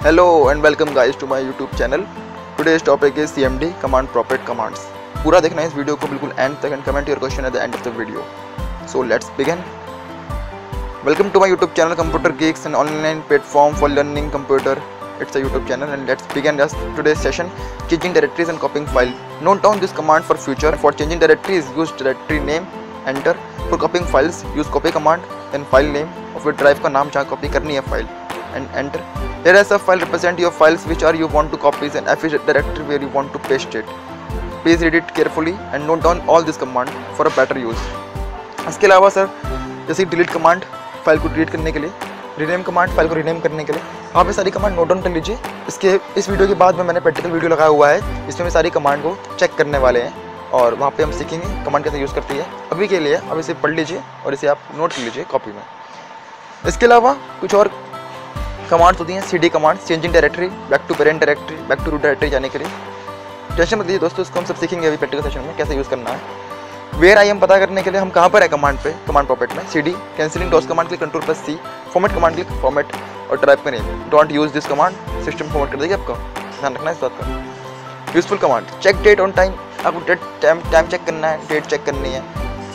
Hello and welcome guys to my YouTube channel. Today's topic is CMD command prompt commands. पूरा देखना है इस video को बिल्कुल एंड तक and comment your question at the end of the video. So let's begin. Welcome to my YouTube channel Computer Geeks, an online platform for learning computer. It's a YouTube channel and let's begin today's session. Changing directories and copying file. Note down this command for future. For changing directories, use directory name, enter. For copying files, use copy command and file name of your drive का नाम जहाँ copy करनी है file and enter. Here as a file represent your files which are you want to copy and F is directory where you want to paste it. Please read it carefully and note down all this command for a better use. इसके अलावा sir जैसे delete command file को delete करने के लिए, rename command file को rename करने के लिए, आप ये सारी कमांड नोट डाउन कर लीजिए. इस वीडियो के बाद में मैंने प्रैक्टिकल वीडियो लगाया हुआ है, इसमें मैं सारी कमांड को चेक करने वाले हैं और वहाँ पे हम सीखेंगे कमांड कैसे यूज़ करती है. अभी के लिए अब इसे पढ़ लीजिए और इसे आप नोट कर लीजिए कॉपी में. इसके अलावा कुछ और कमांड्स होती हैं. CD command changing directory, back to parent directory, back to root directory जाने के लिए. टेंशन मत लीजिए दोस्तों, इसको हम सब सीखेंगे अभी प्रैक्टिकल सेशन में कैसे यूज़ करना है. वेयर आई एम पता करने के लिए हम कहाँ पर है कमांड पे, कमांड प्रॉपर्ट में CD कैंसिलिंग डॉस कमांड के control plus C, format command के फॉर्मेट और टाइप का name. Don't use this command, system format कर देगी आपको, ध्यान रखना है इस बात का. Useful command check date on time, आपको डेट टाइम चेक करना है, डेट चेक करनी है,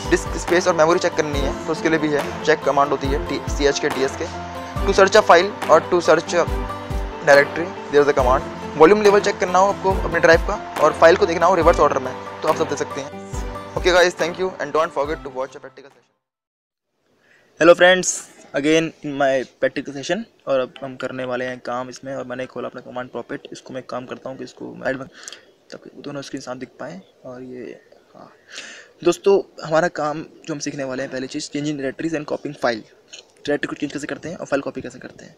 डिस्क स्पेस और मेमोरी चेक करनी है तो उसके लिए भी है चेक कमांड होती है CH के TS के. टू सर्च अ फाइल और to search directory there is a command. Volume level check करना हो आपको अपने ड्राइव का और फाइल को देखना हो रिवर्स ऑर्डर में तो आप सब दे सकते हैं. Okay guys, thank you and don't forget to watch a practical session. Hello friends, again in my practical session. और अब हम करने वाले हैं काम इसमें. और मैंने खोला अपना कमांड प्रॉपर्ट. इसको मैं काम करता हूँ कि इसको ऐड में तब दोनों स्क्रीन साथ दिख पाएँ. और ये हाँ दोस्तों, हमारा काम जो हम सीखने वाले हैं, पहली चीज़ changing directories and copying file. Directory को चेंज कैसे करते हैं और फाइल कॉपी कैसे करते हैं.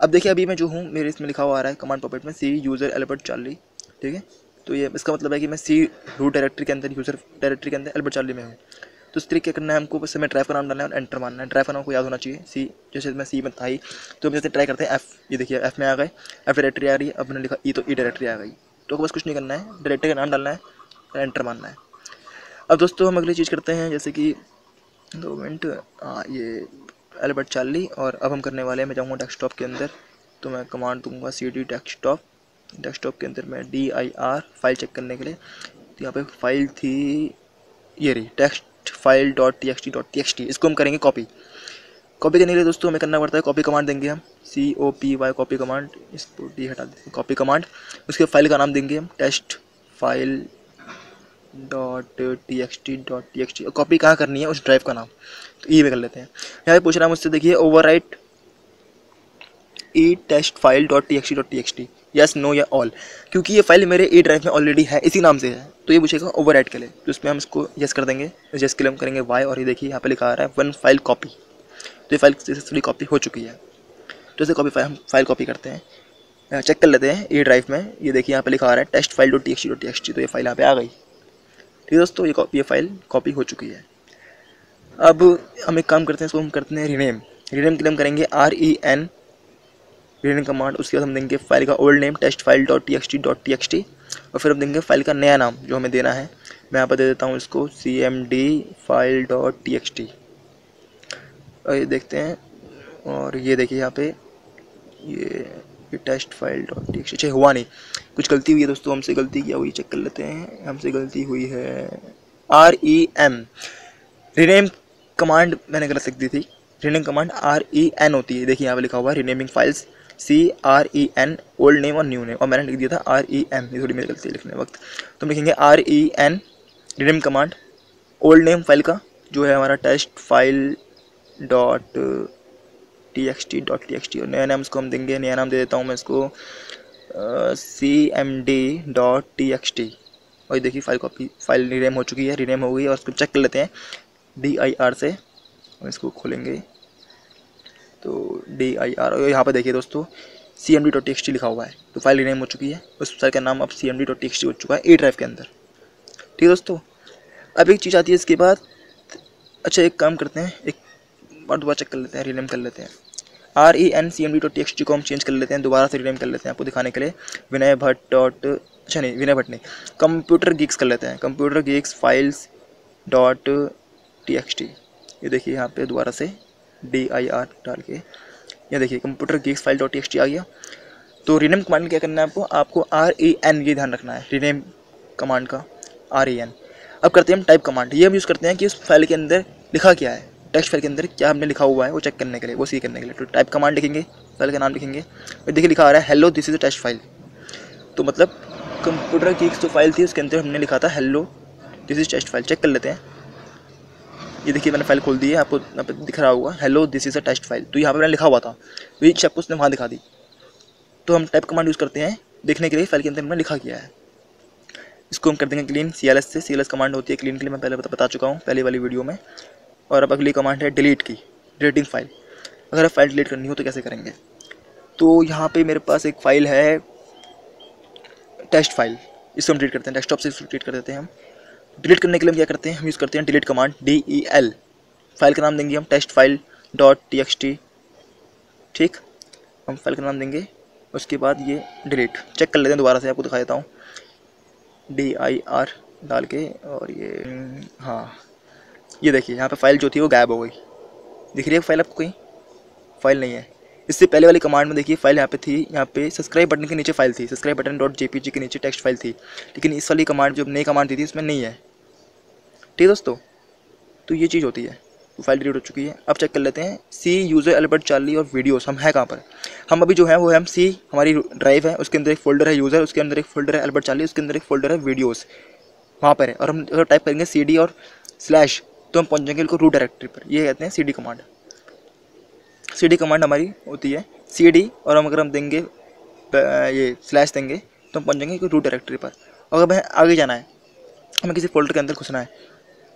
अब देखिए, अभी मैं जो हूँ मेरे इसमें लिखा हुआ आ रहा है कमांड प्रॉपर्ट में C यूज़र एल्बर्ट चार्ली. ठीक है, तो ये इसका मतलब है कि मैं C रूट डायरेक्टरी के अंदर, यूज़र डायरेक्टरी के अंदर एल्बर्ट चार्ली में हूँ. तो इस तरीके क्या करना है हमको, बस हमें ड्राइव का नाम डालना है और एंटर मारना है. ड्राइव का नाम को याद होना चाहिए C. जैसे मैं C में था ही, तो हम जैसे ट्राई करते हैं F. ये देखिए F में आ गए, F डायरेक्टरी आ रही है. अब मैंने लिखा E तो E डायरेक्टरी आ गई. तो बस कुछ नहीं करना है, डायरेक्टरी का नाम डालना है और एंटर मारना है. अब दोस्तों हम अगली चीज़ करते हैं, जैसे कि 2 मिनट, ये एल्बर्ट चार्ली. और अब हम करने वाले हैं, मैं जाऊँगा डेस्कटॉप के अंदर तो मैं कमांड दूंगा CD डेस्कटॉप. डेस्कटॉप के अंदर मैं DIR फाइल चेक करने के लिए. तो यहाँ पे फाइल थी ये रही, टेक्स्ट फाइल .txt. इसको हम करेंगे कॉपी. कॉपी करने के लिए दोस्तों हमें करना पड़ता है कॉपी कमांड देंगे हम, COPY कॉपी कमांड. इसको D हटा देते हैं, कॉपी कमांड. उसके फाइल का नाम देंगे हम टेस्ट फाइल .txt. और कॉपी कहाँ करनी है, उस ड्राइव का नाम तो E में कर लेते हैं. यहाँ पे पूछ रहा है मुझसे, देखिए overwrite E test file .txt. Yes, no या ऑल. क्योंकि ये फाइल मेरे E ड्राइव में ऑलरेडी है, इसी नाम से है, तो ये पूछेगा ओवरराइट के लिए. तो इसमें हम इसको यस कर देंगे. यस के लिए हम करेंगे Y. और ये देखिए यहाँ पे लिखा आ रहा है 1 फाइल कॉपी. तो ये फाइल सक्सेसफुली कॉपी हो चुकी है. तो इसे कॉपी हम फाइल कॉपी करते हैं, चेक कर लेते हैं E ड्राइव में. ये देखिए यहाँ पे लिखा आ रहा है टेस्ट फाइल .txt. तो ये फाइल यहाँ पे आ गई. ठीक है दोस्तों, ये फाइल कॉपी हो चुकी है. अब हम एक काम करते हैं, इसको हम करते हैं रीनेम. रीनेम के लिए हम करेंगे REN रीनेम कमांड. उसके बाद हम देंगे फाइल का old name test file .txt. और फिर हम देंगे फाइल का नया नाम जो हमें देना है. मैं यहाँ पर दे देता हूँ इसको CMD फाइल .txt. और ये देखते हैं, और ये देखिए यहाँ पे ये टेस्ट फाइल .txt. अच्छा, हुआ नहीं, कुछ गलती हुई है दोस्तों, हमसे गलती क्या हुई चेक कर लेते हैं. हमसे गलती हुई है REM. रीनेम कमांड मैंने गलत लिख दी थी. रीनेम कमांड REN होती है. देखिए यहाँ पे लिखा हुआ है renaming files CREN old name और न्यू नेम, और मैंने लिख दिया था REM. ये थोड़ी मेरी गलती है लिखने वक्त. तो हम लिखेंगे REN rename command. Old name file का जो है हमारा टेस्ट फाइल .txt. और नया नाम इसको हम देंगे, नया नाम दे देता हूँ मैं इसको CMD .txt. और देखिए फाइल रीनेम हो चुकी है, रीनेम हो गई. और इसको चेक कर लेते हैं DIR से. और इसको खोलेंगे तो DIR. और यहाँ पर देखिए दोस्तों CMD.txt लिखा हुआ है. तो फाइल रीनेम हो चुकी है, उस फाइल का नाम अब CMD.txt हो चुका है E ड्राइव के अंदर. ठीक है दोस्तों, अब एक चीज़ आती है इसके बाद. अच्छा, एक काम करते हैं, एक बार दोबारा चेक कर लेते हैं, रीनेम कर लेते हैं. REN CMD.txt को हम चेंज कर लेते हैं, दोबारा से रीनेम कर लेते हैं आपको दिखाने के लिए. विनय भट्ट कंप्यूटर गीक्स कर लेते हैं. Computer Geeks files .txt. ये देखिए यहाँ पे दोबारा से DIR डाल के, ये देखिए कंप्यूटर गीक्स फाइल .txt आ गया. तो रीनेम कमांड क्या करना है आपको REN ये ध्यान रखना है, रीनेम कमांड का REN। अब करते हैं हम टाइप कमांड। ये हम यूज़ करते हैं कि उस फाइल के अंदर लिखा क्या है, टेक्स्ट फाइल के अंदर क्या हमने लिखा हुआ है वो चेक करने के लिए, वो सी करने के लिए। तो टाइप कमांड लिखेंगे, फाइल का नाम लिखेंगे, और देखिए लिखा आ रहा है hello this is a text file. तो मतलब कंप्यूटर की जो फाइल थी उसके अंदर हमने लिखा था hello this is text file. Check कर लेते हैं। ये देखिए मैंने फाइल खोल दी है, आपको यहाँ पे दिख रहा होगा hello this is a text file. तो यहाँ पे मैंने लिखा हुआ था, तो ये आपको उसने वहाँ दिखा दी। तो हम टाइप कमांड यूज़ करते हैं देखने के लिए फाइल के अंदर हमने लिखा किया है। इसको हम कर देंगे क्लीन CLS से। CLS कमांड होती है क्लीन के लिए, मैं पहले बता चुका हूँ पहले वाली वीडियो में। और अब अगली कमांड है डिलीट की, डिलीटिंग फाइल। अगर आप फाइल डिलीट करनी हो तो कैसे करेंगे। तो यहाँ पे मेरे पास एक फ़ाइल है टेक्स्ट फाइल, इसको हम डिलीट करते हैं, डेस्कटॉप से डिलीट कर देते हैं हम। डिलीट करने के लिए हम क्या करते हैं, हम यूज़ करते हैं डिलीट कमांड DEL। फाइल का नाम देंगे हम टेक्स्ट फाइल .txt। ठीक, हम फाइल का नाम देंगे, उसके बाद ये डिलीट। चेक कर लेते हैं दोबारा से, आपको दिखा देता हूँ DIR डाल के। और ये हाँ, ये देखिए यहाँ पे फाइल जो थी वो गायब हो गई। दिख रही है फाइल आपको, कहीं फाइल नहीं है। इससे पहले वाली कमांड में देखिए फाइल यहाँ पे थी, यहाँ पे सब्सक्राइब बटन के नीचे फाइल थी, सब्सक्राइब बटन .jpg के नीचे टेक्स्ट फाइल थी। लेकिन इस वाली कमांड जो नई कमांड दी थी इसमें नहीं है। ठीक है दोस्तों, तो ये चीज़ होती है। तो फाइल डिलीट हो चुकी है। अब चेक कर लेते हैं सी यूज़र अल्बर्ट चार्ली और वीडियोस हम है कहाँ पर। हम अभी जो है वो है हम सी, हमारी ड्राइव है, उसके अंदर एक फोल्डर है यूज़र, उसके अंदर एक फोल्डर है अल्बर्ट चार्ली, उसके अंदर एक फोल्डर है वीडियोस, वहाँ पर है। और हम अगर टाइप करेंगे CD और स्लैश तो हम पहुँच जाएंगे बिल्कुल रूट डायरेक्टरी पर। ये कहते हैं CD कमांड। CD कमांड हमारी होती है CD, और हम अगर हम देंगे ये स्लैश देंगे तो हम पहुँच जाएंगे रूट डायरेक्टरी पर। और हमें आगे जाना है, हमें किसी फोल्डर के अंदर घुसना है,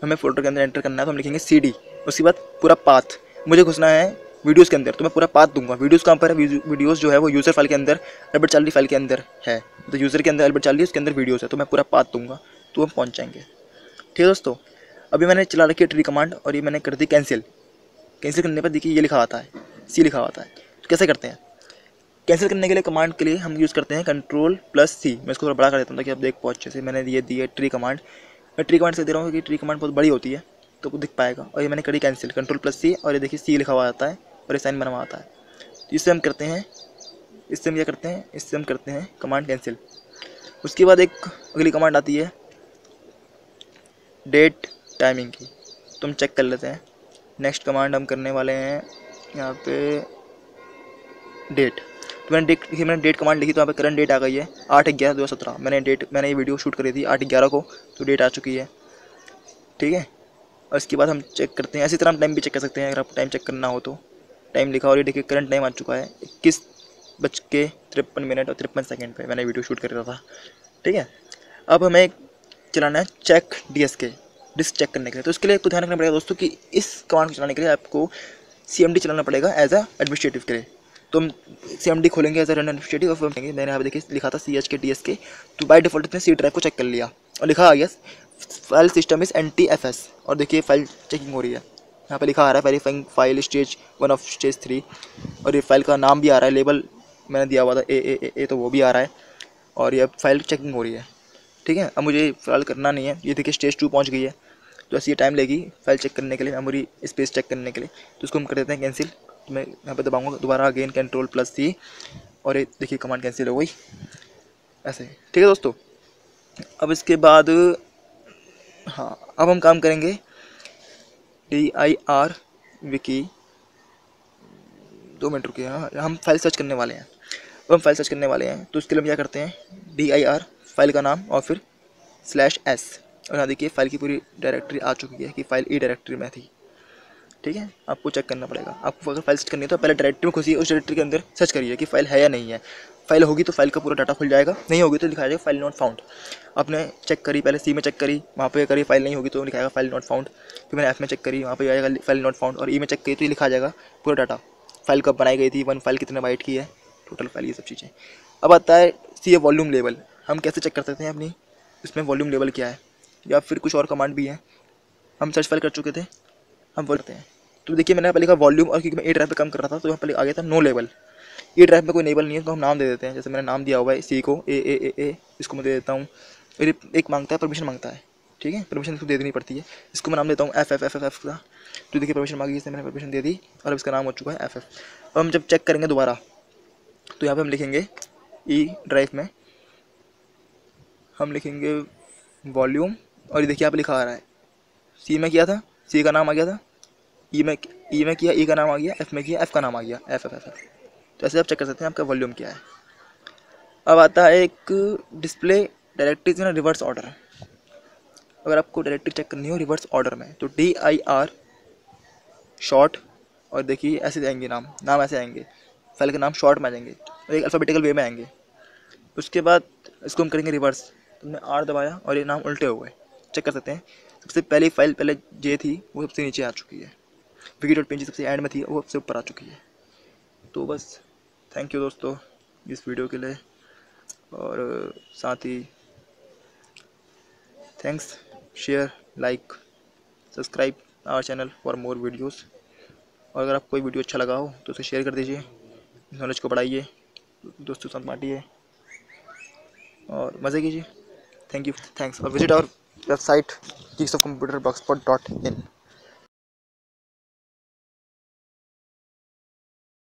हमें फोल्डर के अंदर एंटर करना है, तो हम लिखेंगे CD। उसके बाद पूरा पाथ, मुझे घुसना है वीडियोस के अंदर, तो मैं पूरा पाथ दूंगा। वीडियोस कहाँ पर है, वीडियोस जो है वो यूज़र फाइल के अंदर अल्बर्ट चार्ली फाइल के अंदर है, तो यूज़र के अंदर अल्बर्ट चार्ली, उसके अंदर वीडियोस है, तो मैं पूरा पाथ दूंगा तो हम पहुँच जाएंगे। ठीक है दोस्तों, अभी मैंने चला रखी है ट्री कमांड और ये मैंने कर दी कैंसिल। कैंसिल करने पर देखिए ये लिखा आता है C लिखा आता है। तो कैसे करते हैं, कैंसिल करने के लिए कमांड के लिए हम यूज़ करते हैं Ctrl+C। मैं इसको थोड़ा बड़ा कर देता हूँ ताकि आप देख पाओ अच्छे से। मैंने ये दी है ट्री कमांड, मैं ट्री कमांड से दे रहा हूँ क्योंकि ट्री कमांड बहुत बड़ी होती है तो वो दिख पाएगा। और ये मैंने करी कैंसिल, Ctrl+C, और ये देखिए C लिखा हुआ आता है और ये साइन बना हुआ आता है। तो इससे हम करते हैं, इससे हम क्या करते हैं, इससे हम करते हैं कमांड कैंसिल। उसके बाद एक अगली कमांड आती है डेट टाइमिंग की, तो हम चेक कर लेते हैं। नेक्स्ट कमांड हम करने वाले हैं यहाँ पे डेट। तो मैंने डेट कमांड लिखी तो यहाँ पे करंट डेट आ गई है 8/11/2017। मैंने ये वीडियो शूट करी थी 8/11 को, तो डेट आ चुकी है। ठीक है, और इसके बाद हम चेक करते हैं, इसी तरह हम टाइम भी चेक कर सकते हैं अगर आपको टाइम चेक करना हो तो। टाइम लिखा और ये देखिए करंट टाइम आ चुका है 21:53 और 53 सेकेंड पे मैंने वीडियो शूट कर रहा था। ठीक है, अब हमें चलाना है चेक डिस्क चेक करने के लिए। तो इसके लिए आपको ध्यान रखना पड़ेगा दोस्तों कि इस कमांड को चलाने के लिए आपको CMD चलाना पड़ेगा एज अ एडमिनिस्ट्रेटिव के लिए। तो हम CMD खोलेंगे एज अ रन एडमिनिस्ट्रेटिव और फिर मैंने यहाँ पे देखिए लिखा था CHK तो बाय डिफॉल्ट इसने C ड्राइव को चेक कर लिया और लिखा आ गया फाइल सिस्टम इज़ NTFS। और देखिए फाइल चेकिंग हो रही है, यहाँ पे लिखा आ रहा है verifying file stage 1 of stage 3, और ये फाइल का नाम भी आ रहा है, लेबल मैंने दिया हुआ था A तो वो भी आ रहा है, और ये फाइल चेकिंग हो रही है। ठीक है, अब मुझे फिलहाल करना नहीं है। ये देखिए स्टेज 2 पहुँच गई है, तो ऐसे ये टाइम लेगी फाइल चेक करने के लिए, मेमोरी स्पेस चेक करने के लिए। तो इसको हम कर देते हैं कैंसिल। तो मैं यहाँ पे दबाऊंगा दोबारा अगेन Ctrl+C, और ये देखिए कमांड कैंसिल हो गई ऐसे। ठीक है दोस्तों, अब इसके बाद हाँ, अब हम काम करेंगे DIR विकी। 2 मिनट रुकिए, हाँ हम फाइल सर्च करने वाले हैं। अब हम फाइल सर्च करने वाले हैं तो उसके लिए हम क्या करते हैं DIR फाइल का नाम और फिर /S, और यहाँ देखिए फाइल की पूरी डायरेक्टरी आ चुकी है कि फाइल E डायरेक्टरी में थी। ठीक है, आपको चेक करना पड़ेगा। आपको अगर फाइल सर्च करनी है तो पहले डायरेक्टरी में घुसिए, उस डायरेक्टरी के अंदर सर्च करिए कि फाइल है या नहीं है। फाइल होगी तो फाइल का पूरा डाटा खुल जाएगा, नहीं होगी तो लिखा जाएगा फाइल नॉट फाउंड। आपने चेक करी पहले C में चेक करी, वहाँ पे करी फाइल नहीं होगी तो लिखाएगा फाइल नॉट फाउंड। फिर मैंने F में चेक करी, वहाँ पे आएगा फाइल नॉट फाउंड, और E में चेक करी तो ये लिखा जाएगा पूरा डाटा, फाइल कब बनाई गई थी, 1 फाइल कितने बाइट की है, टोटल फाइल, ये सब चीज़ें। अब आता है C वॉल्यूम लेवल। हम कैसे चेक कर सकते हैं अपनी इसमें वॉल्यूम लेवल क्या है, या फिर कुछ और कमांड भी है। हम सर्च फाइल कर चुके थे, हम बोलते हैं। तो देखिए मैंने यहाँ पर लिखा वॉल्यूम, और क्योंकि मैं A ड्राइव पे काम कर रहा था तो यहाँ पर आ गया था नो लेवल। E ड्राइव में कोई लेवल नहीं है तो हम नाम दे देते हैं, जैसे मैंने नाम दिया हुआ है C को A, इसको मैं दे देता हूँ। फिर एक मांगता है परमिशन मांगता है, ठीक है, परमिशन इसको दे देनी पड़ती है। इसको मैं नाम देता हूँ FF का। तो देखिए परमिशन मांगी, इसने मैंने परमिशन दे दी और अब इसका नाम हो चुका है FF। अब हम जब चेक करेंगे दोबारा तो यहाँ पे हम लिखेंगे ई ड्राइव में हम लिखेंगे वॉल्यूम, और ये देखिए यहाँ पे लिखा आ रहा है, सी में किया था, सी का नाम आ गया था, ई में किया, ई का नाम आ गया, एफ में किया, एफ का नाम आ गया, एफ एफ एफ एफ। तो ऐसे आप चेक कर सकते हैं आपका वॉल्यूम क्या है। अब आता है एक डिस्प्ले डायरेक्टरीज इन रिवर्स ऑर्डर। अगर आपको डायरेक्टरी चेक करनी हो रिवर्स ऑर्डर में तो DIR शॉर्ट, और देखिए ऐसे आएंगे नाम ऐसे आएंगे, फाइल के नाम शॉर्ट में आ जाएंगे और एक अल्फ़ाबेटिकल वे में आएंगे। उसके बाद इसको हम करेंगे रिवर्स, तो हमने R दबाया और ये नाम उल्टे हो गए, चेक कर सकते हैं। सबसे पहली फाइल पहले जे थी वो सबसे नीचे आ चुकी है, wiki.png सबसे एंड में थी वो सबसे ऊपर आ चुकी है। तो बस थैंक यू दोस्तों इस वीडियो के लिए, और साथ ही thanks, share, like, subscribe our channel for more videos. और अगर आपको कोई वीडियो अच्छा लगा हो तो उसे शेयर कर दीजिए, नॉलेज को बढ़ाइए, दोस्तों के साथ बांटिए और मज़े कीजिए। थैंक यू, थैंक्स, और विजिट आवर वेबसाइट geeksofcomputerblogspot.in।